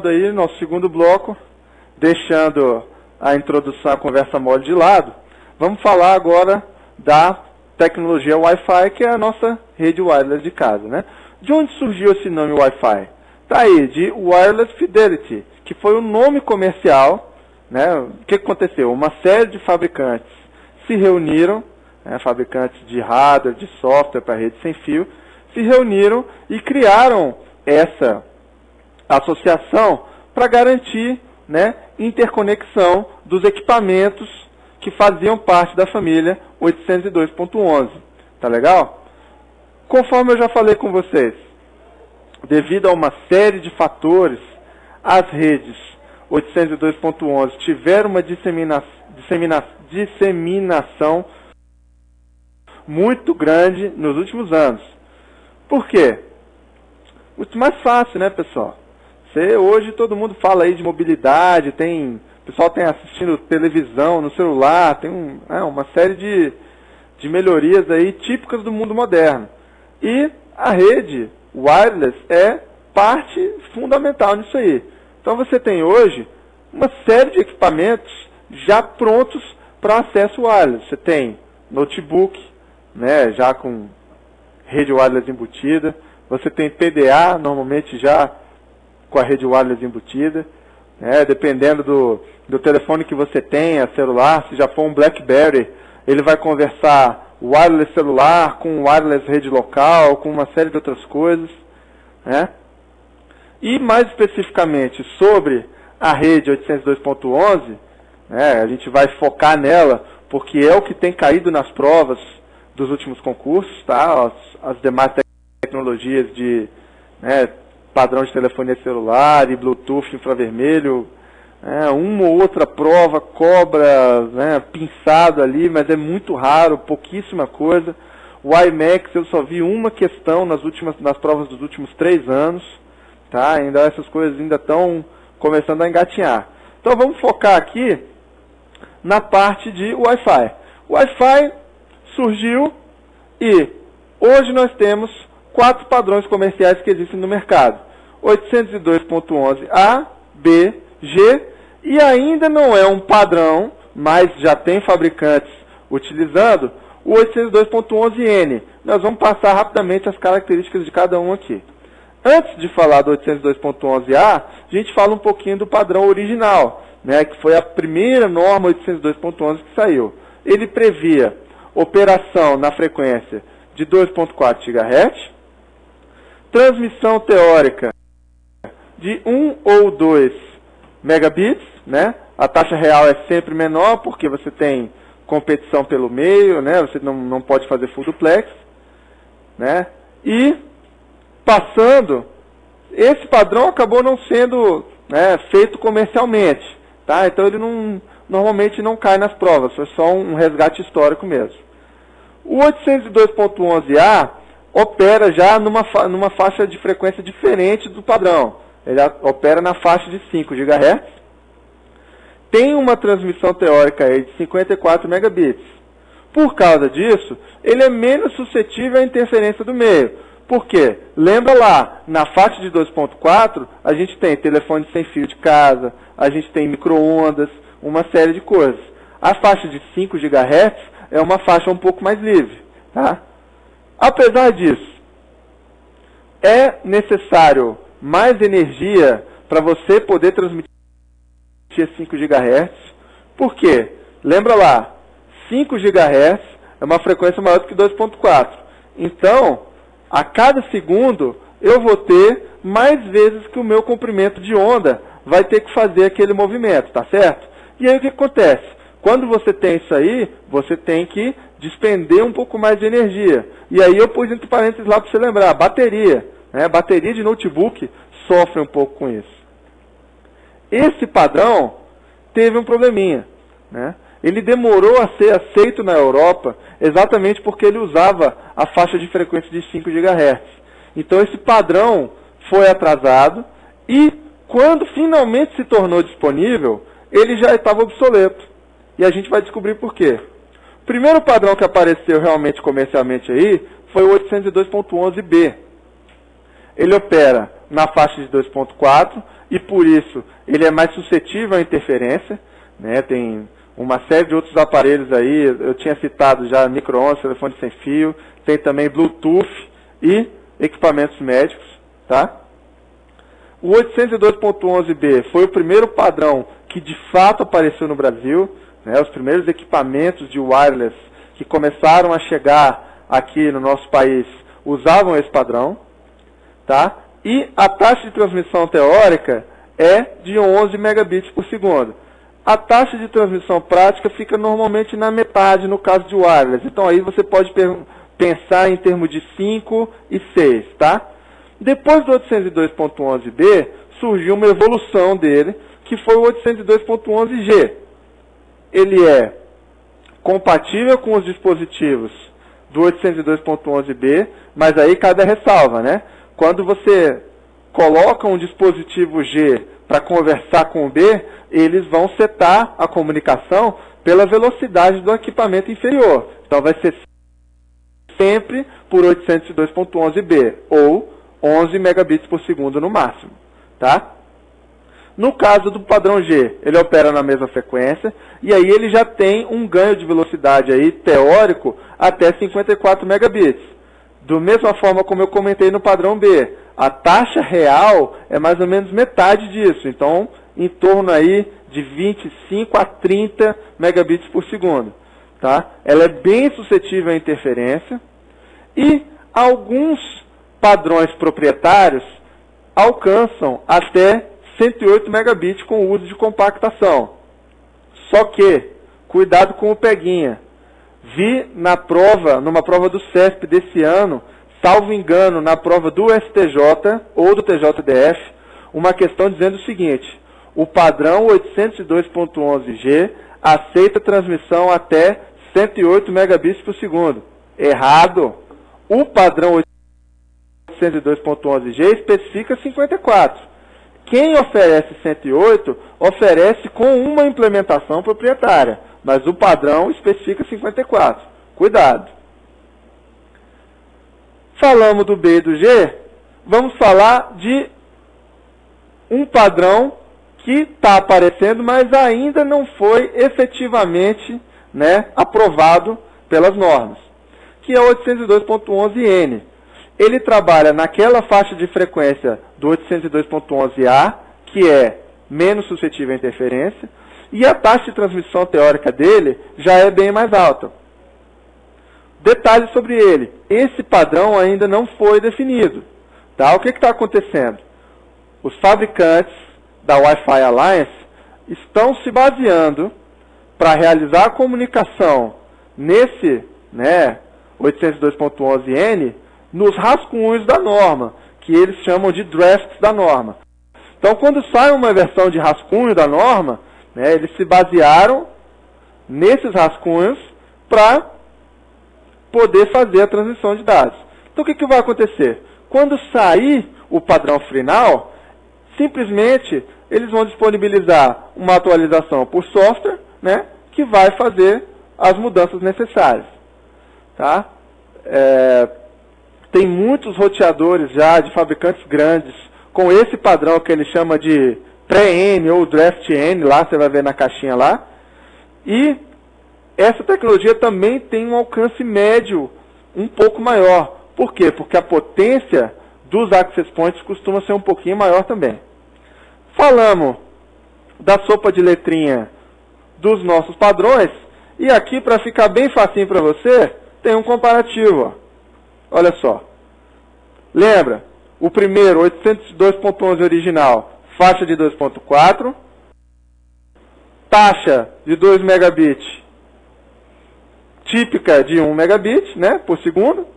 aí nosso segundo bloco, deixando a introdução à conversa mole de lado, vamos falar agora da tecnologia Wi-Fi, que é a nossa rede wireless de casa, né? De onde surgiu esse nome Wi-Fi? Tá aí, de Wireless Fidelity, que foi o nome comercial, né? O que aconteceu? Uma série de fabricantes se reuniram, né? Fabricantes de hardware, de software para rede sem fio, se reuniram e criaram essa associação para garantir, né, interconexão dos equipamentos que faziam parte da família 802.11. Tá legal? Conforme eu já falei com vocês, devido a uma série de fatores, as redes 802.11 tiveram uma disseminação muito grande nos últimos anos. Por quê? Muito mais fácil, né, pessoal? Hoje todo mundo fala aí de mobilidade, o pessoal tem assistindo televisão no celular, tem uma série de melhorias aí típicas do mundo moderno. E a rede wireless é parte fundamental nisso aí. Então você tem hoje uma série de equipamentos já prontos para acesso wireless. Você tem notebook, né, já com rede wireless embutida. Você tem PDA, normalmente já com a rede wireless embutida, né? Dependendo do telefone que você tenha, celular, se já for um BlackBerry, ele vai conversar wireless celular com wireless rede local, com uma série de outras coisas, né? E mais especificamente sobre a rede 802.11, né, a gente vai focar nela, porque é o que tem caído nas provas dos últimos concursos, tá? As demais tecnologias de, né, padrão de telefonia celular e Bluetooth infravermelho, uma ou outra prova cobra, né, pinçado ali, mas é muito raro, pouquíssima coisa. O IMAX eu só vi uma questão nas provas dos últimos 3 anos, tá? Ainda essas coisas ainda estão começando a engatinhar. Então vamos focar aqui na parte de Wi-Fi. O Wi-Fi surgiu e hoje nós temos 4 padrões comerciais que existem no mercado. 802.11a, B, G, e ainda não é um padrão, mas já tem fabricantes utilizando o 802.11n. Nós vamos passar rapidamente as características de cada um aqui. Antes de falar do 802.11a, a gente fala um pouquinho do padrão original, né, que foi a primeira norma 802.11 que saiu. Ele previa operação na frequência de 2.4 GHz, transmissão teórica de 1 ou 2 megabits, né? A taxa real é sempre menor porque você tem competição pelo meio, né? Você não pode fazer full duplex, né? E passando, esse padrão acabou não sendo, né, feito comercialmente, tá? Então ele normalmente não cai nas provas, foi só um resgate histórico mesmo. O 802.11a opera já numa faixa de frequência diferente do padrão. Ele opera na faixa de 5 GHz. Tem uma transmissão teórica aí de 54 megabits. Por causa disso, ele é menos suscetível à interferência do meio. Por quê? Lembra lá, na faixa de 2.4, a gente tem telefone sem fio de casa, a gente tem micro-ondas, uma série de coisas. A faixa de 5 GHz é uma faixa um pouco mais livre, tá? Apesar disso, é necessário mais energia para você poder transmitir 5 GHz. Por quê? Lembra lá, 5 GHz é uma frequência maior do que 2.4. Então, a cada segundo, eu vou ter mais vezes que o meu comprimento de onda vai ter que fazer aquele movimento, tá certo? E aí o que acontece? Quando você tem isso aí, você tem que despender um pouco mais de energia. E aí eu pus entre parênteses lá para você lembrar, bateria. Né? Bateria de notebook sofre um pouco com isso. Esse padrão teve um probleminha, né? Ele demorou a ser aceito na Europa exatamente porque ele usava a faixa de frequência de 5 GHz. Então esse padrão foi atrasado e quando finalmente se tornou disponível, ele já estava obsoleto. E a gente vai descobrir por quê. O primeiro padrão que apareceu realmente comercialmente aí foi o 802.11b. Ele opera na faixa de 2.4 e por isso ele é mais suscetível à interferência, né? Tem uma série de outros aparelhos aí, eu tinha citado já micro-ondas, telefone sem fio, tem também Bluetooth e equipamentos médicos, tá? O 802.11b foi o primeiro padrão que de fato apareceu no Brasil, né? Os primeiros equipamentos de wireless que começaram a chegar aqui no nosso país usavam esse padrão, tá? E a taxa de transmissão teórica é de 11 megabits por segundo. A taxa de transmissão prática fica normalmente na metade no caso de wireless. Então aí você pode pensar em termos de 5 e 6, tá? Depois do 802.11b, surgiu uma evolução dele, que foi o 802.11g. Ele é compatível com os dispositivos do 802.11b, mas aí cada ressalva, né? Quando você coloca um dispositivo G para conversar com o B, eles vão setar a comunicação pela velocidade do equipamento inferior. Então vai ser sempre por 802.11b, ou 11 megabits por segundo no máximo, tá? No caso do padrão G, ele opera na mesma frequência, e aí ele já tem um ganho de velocidade aí, teórico, até 54 megabits. Da mesma forma como eu comentei no padrão B, a taxa real é mais ou menos metade disso, então em torno aí de 25 a 30 megabits por segundo, tá? Ela é bem suscetível à interferência, e alguns padrões proprietários alcançam até 108 megabits com o uso de compactação. Só que, cuidado com o peguinha. Vi numa prova do CESP desse ano, salvo engano, na prova do STJ ou do TJDF, uma questão dizendo o seguinte: o padrão 802.11g aceita transmissão até 108 megabits por segundo. Errado. O padrão 802.11g especifica 54. Quem oferece 108, oferece com uma implementação proprietária, mas o padrão especifica 54. Cuidado. Falamos do B e do G, vamos falar de um padrão que está aparecendo, mas ainda não foi efetivamente, né, aprovado pelas normas, que é o 802.11n. Ele trabalha naquela faixa de frequência do 802.11a, que é menos suscetível à interferência, e a taxa de transmissão teórica dele já é bem mais alta. Detalhes sobre ele: esse padrão ainda não foi definido. Tá? O que está acontecendo? Os fabricantes da Wi-Fi Alliance estão se baseando para realizar a comunicação nesse, né, 802.11n, nos rascunhos da norma, que eles chamam de drafts da norma. Então, quando sai uma versão de rascunho da norma, né, eles se basearam nesses rascunhos para poder fazer a transmissão de dados. Então, o que vai acontecer? Quando sair o padrão final, simplesmente eles vão disponibilizar uma atualização por software, né, que vai fazer as mudanças necessárias. Tá? Tem muitos roteadores já de fabricantes grandes com esse padrão que ele chama de pré-N ou draft-N, lá você vai ver na caixinha lá. E essa tecnologia também tem um alcance médio um pouco maior. Por quê? Porque a potência dos access points costuma ser um pouquinho maior também. Falamos da sopa de letrinha dos nossos padrões, e aqui, para ficar bem facinho para você, tem um comparativo. Ó. Olha só. Lembra? O primeiro, 802.11 original, faixa de 2.4, taxa de 2 megabits, típica de 1 megabit, né, por segundo.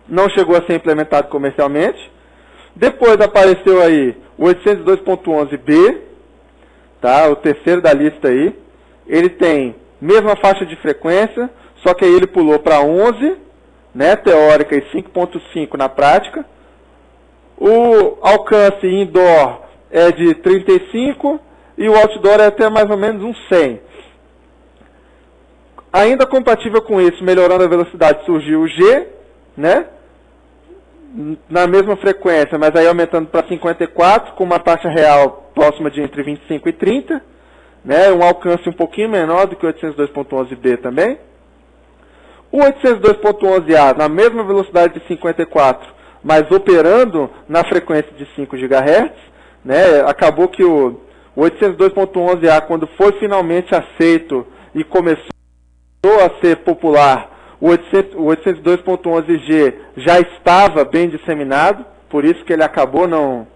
Não chegou a ser implementado comercialmente. Depois apareceu aí o 802.11b, tá, o terceiro da lista aí. Ele tem mesma faixa de frequência, só que aí ele pulou para 11, né, teórica, e 5.5 na prática. O alcance indoor é de 35 e o outdoor é até mais ou menos uns 100. Ainda compatível com isso, melhorando a velocidade, surgiu o G, né? na mesma frequência, mas aí aumentando para 54, com uma taxa real próxima de entre 25 e 30, né, um alcance um pouquinho menor do que o 802.11b também. O 802.11a na mesma velocidade de 54, mas operando na frequência de 5 GHz, né, acabou que o 802.11a, quando foi finalmente aceito e começou a ser popular, o 802.11g já estava bem disseminado, por isso que ele acabou não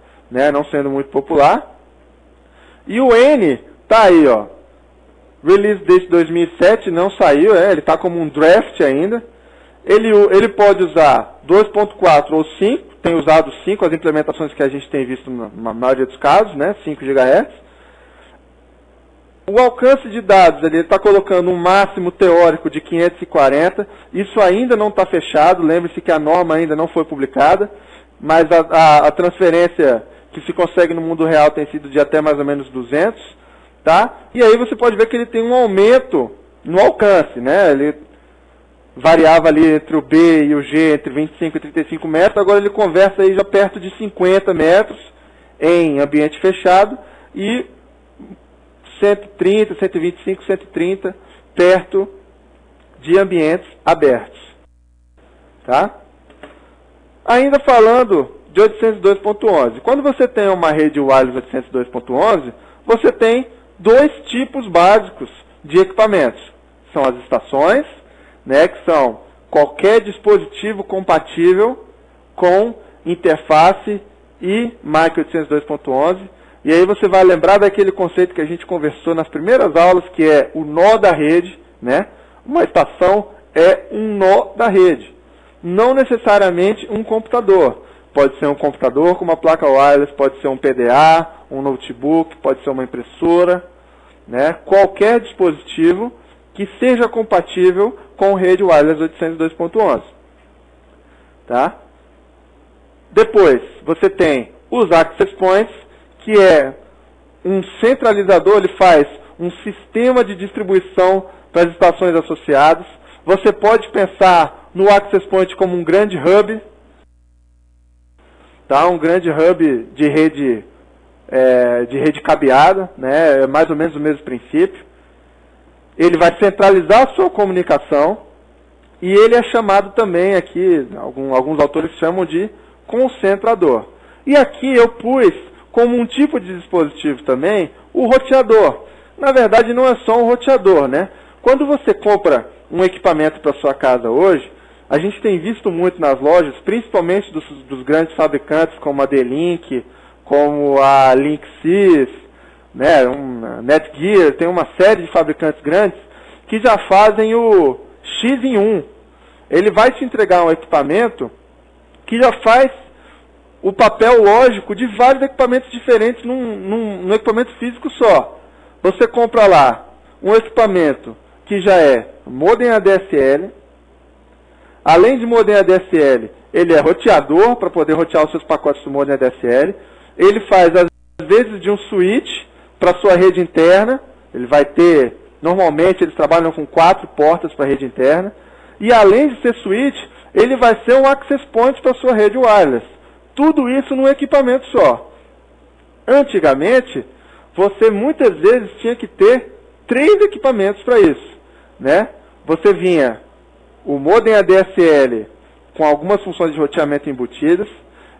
sendo muito popular. E o N está aí, ó, release desde 2007, não saiu, ele está como um draft ainda. Ele pode usar 2.4 ou 5, tem usado 5, as implementações que a gente tem visto na maioria dos casos, né, 5 GHz. O alcance de dados, ele está colocando um máximo teórico de 540, isso ainda não está fechado, lembre-se que a norma ainda não foi publicada, mas a transferência que se consegue no mundo real tem sido de até mais ou menos 200, tá? E aí você pode ver que ele tem um aumento no alcance, né? Ele variava ali entre o B e o G entre 25 e 35 metros, agora ele conversa aí já perto de 50 metros em ambiente fechado e 130, 125, 130 perto de ambientes abertos. Tá? Ainda falando de 802.11, quando você tem uma rede wireless 802.11, você tem dois tipos básicos de equipamentos. São as estações, né, que são qualquer dispositivo compatível com interface e MIC 802.11. E aí você vai lembrar daquele conceito que a gente conversou nas primeiras aulas, que é o nó da rede, né? Uma estação é um nó da rede, não necessariamente um computador. Pode ser um computador com uma placa wireless, pode ser um PDA, um notebook, pode ser uma impressora, né? Qualquer dispositivo que seja compatível com rede wireless 802.11. Tá? Depois, você tem os access points, que é um centralizador, ele faz um sistema de distribuição para as estações associadas. Você pode pensar no access point como um grande hub, tá? Um grande hub de rede cabeada, né? É mais ou menos o mesmo princípio. Ele vai centralizar a sua comunicação e ele é chamado também aqui, alguns autores chamam de concentrador. E aqui eu pus como um tipo de dispositivo também o roteador. Na verdade não é só um roteador, né? Quando você compra um equipamento para sua casa hoje, a gente tem visto muito nas lojas, principalmente dos grandes fabricantes como a D-Link, como a Linksys, né, Netgear, tem uma série de fabricantes grandes que já fazem o X em 1. Ele vai te entregar um equipamento que já faz o papel lógico de vários equipamentos diferentes num equipamento físico só. Você compra lá um equipamento que já é modem ADSL. Além de modem ADSL, ele é roteador para poder rotear os seus pacotes do modem ADSL. Ele faz, às vezes, de um switch para sua rede interna. Ele vai ter, normalmente, eles trabalham com 4 portas para a rede interna. E além de ser switch, ele vai ser um access point para sua rede wireless. Tudo isso num equipamento só. Antigamente, você muitas vezes tinha que ter 3 equipamentos para isso, né? Você vinha o modem ADSL com algumas funções de roteamento embutidas.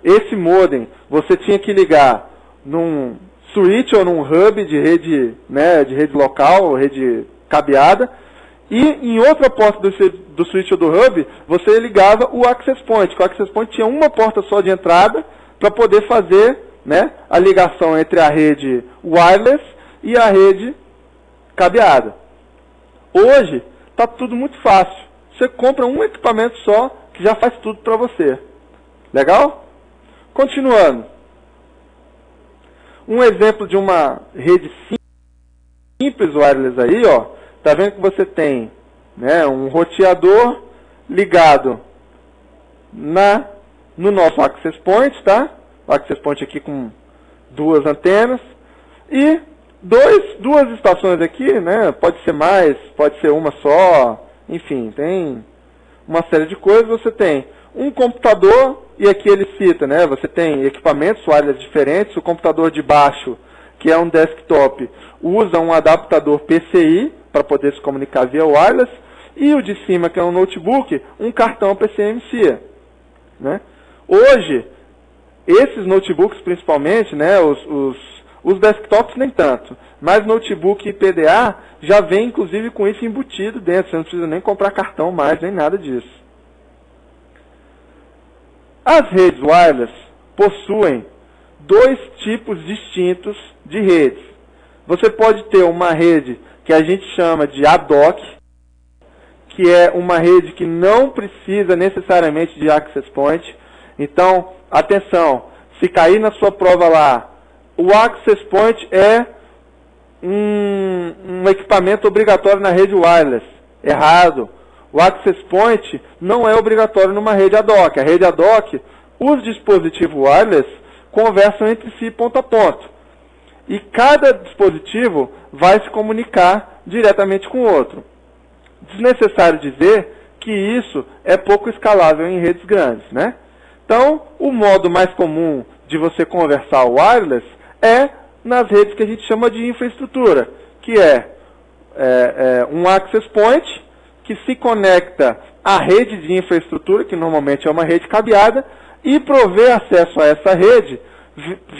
Esse modem você tinha que ligar num switch ou num hub de rede, né, de rede local, rede cabeada. E em outra porta do switch ou do hub, você ligava o access point. O access point tinha uma porta só de entrada para poder fazer, né, a ligação entre a rede wireless e a rede cabeada. Hoje está tudo muito fácil. Você compra um equipamento só que já faz tudo para você. Legal? Continuando. Um exemplo de uma rede simples wireless aí, ó. Tá vendo que você tem, né, um roteador ligado no nosso access point, tá? O access point aqui com 2 antenas e duas estações aqui, né? Pode ser mais, pode ser uma só, enfim, tem uma série de coisas. Você tem um computador e aqui ele cita, né, você tem equipamentos wireless diferentes, o computador de baixo, que é um desktop, usa um adaptador PCI para poder se comunicar via wireless, e o de cima, que é um notebook, um cartão PCMC. Né? Hoje, esses notebooks principalmente, né, os desktops nem tanto, mas notebook e PDA já vem inclusive com isso embutido dentro, você não precisa nem comprar cartão mais, nem nada disso. As redes wireless possuem dois tipos distintos de redes. Você pode ter uma rede que a gente chama de ad hoc, que é uma rede que não precisa necessariamente de access point. Então, atenção, se cair na sua prova lá, o access point é um equipamento obrigatório na rede wireless. Errado. O access point não é obrigatório numa rede ad hoc. A rede ad hoc, os dispositivos wireless conversam entre si ponto a ponto. E cada dispositivo vai se comunicar diretamente com o outro. Desnecessário dizer que isso é pouco escalável em redes grandes, né? Então, o modo mais comum de você conversar wireless é nas redes que a gente chama de infraestrutura, que é um access point que se conecta à rede de infraestrutura, que normalmente é uma rede cabeada, e provê acesso a essa rede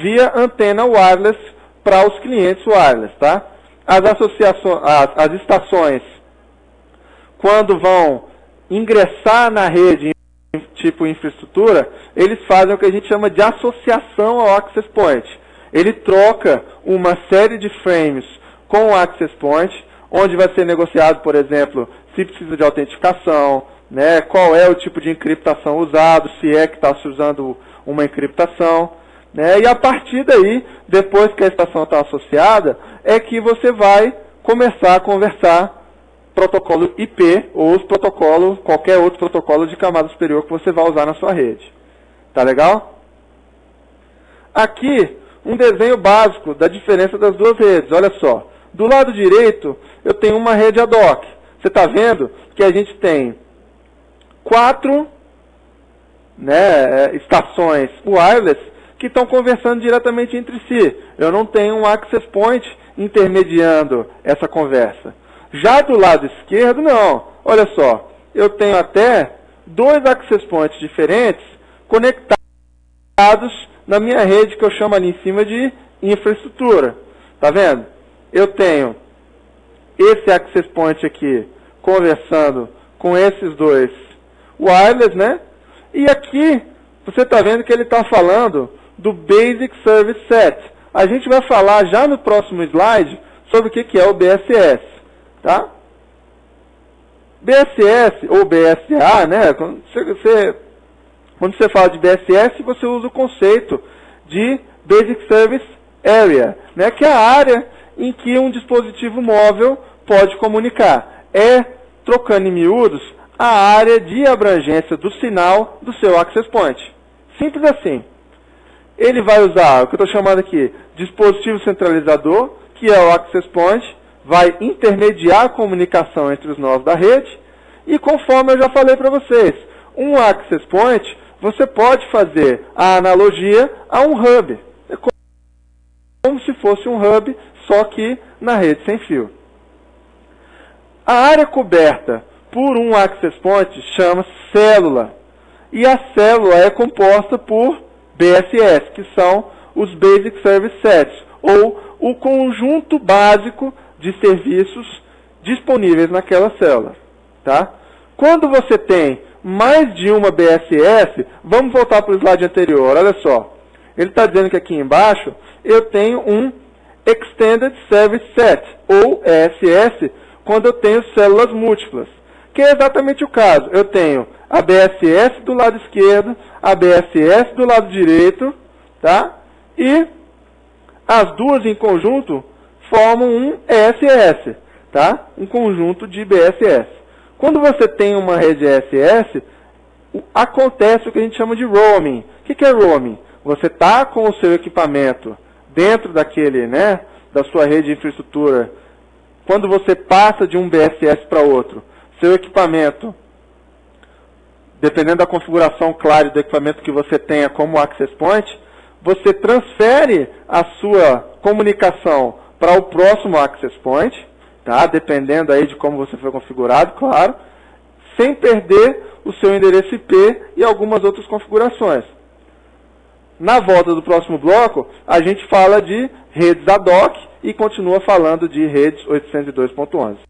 via antena wireless para os clientes wireless. Tá? As estações, quando vão ingressar na rede tipo infraestrutura, eles fazem o que a gente chama de associação ao access point. Ele troca uma série de frames com o access point, onde vai ser negociado, por exemplo, se precisa de autenticação, né, qual é o tipo de encriptação usado, se é que está se usando uma encriptação. Né, e a partir daí, depois que a estação está associada, é que você vai começar a conversar protocolo IP ou os protocolos, qualquer outro protocolo de camada superior que você vai usar na sua rede. Tá legal? Aqui, um desenho básico da diferença das duas redes. Olha só. Do lado direito, eu tenho uma rede ad hoc. Você está vendo que a gente tem 4 estações wireless que estão conversando diretamente entre si. Eu não tenho um access point intermediando essa conversa. Já do lado esquerdo, não. Olha só, eu tenho até 2 access points diferentes conectados na minha rede que eu chamo ali em cima de infraestrutura. Tá vendo? Eu tenho esse access point aqui conversando com esses 2 wireless, né? E aqui você está vendo que ele está falando do Basic Service Set. A gente vai falar já no próximo slide sobre o que é o BSS. Tá? BSS ou BSA, né? Quando você fala de BSS, você usa o conceito de Basic Service Area, né? Que é a área em que um dispositivo móvel pode comunicar. É, trocando em miúdos, a área de abrangência do sinal do seu access point. Simples assim. Ele vai usar o que eu estou chamando aqui dispositivo centralizador, que é o access point, vai intermediar a comunicação entre os nós da rede, e conforme eu já falei para vocês, um access point, você pode fazer a analogia a um hub. É como se fosse um hub, só que na rede sem fio. A área coberta por um access point chama-se célula, e a célula é composta por BSS, que são os Basic Service Sets, ou o conjunto básico de serviços disponíveis naquela célula. Tá? Quando você tem mais de uma BSS, vamos voltar para o slide anterior, olha só. Ele está dizendo que aqui embaixo eu tenho um Extended Service Set, ou ESS, quando eu tenho células múltiplas. Que é exatamente o caso. Eu tenho a BSS do lado esquerdo, a BSS do lado direito, tá? E as duas em conjunto formam um ESS, tá? Um conjunto de BSS. Quando você tem uma rede ESS, acontece o que a gente chama de roaming. O que é roaming? Você está com o seu equipamento dentro daquele, né, da sua rede de infraestrutura. Quando você passa de um BSS para outro, seu equipamento dependendo da configuração, claro, do equipamento que você tenha como Access Point, você transfere a sua comunicação para o próximo Access Point, tá? Dependendo aí de como você foi configurado, claro, sem perder o seu endereço IP e algumas outras configurações. Na volta do próximo bloco, a gente fala de redes ad hoc e continua falando de redes 802.11.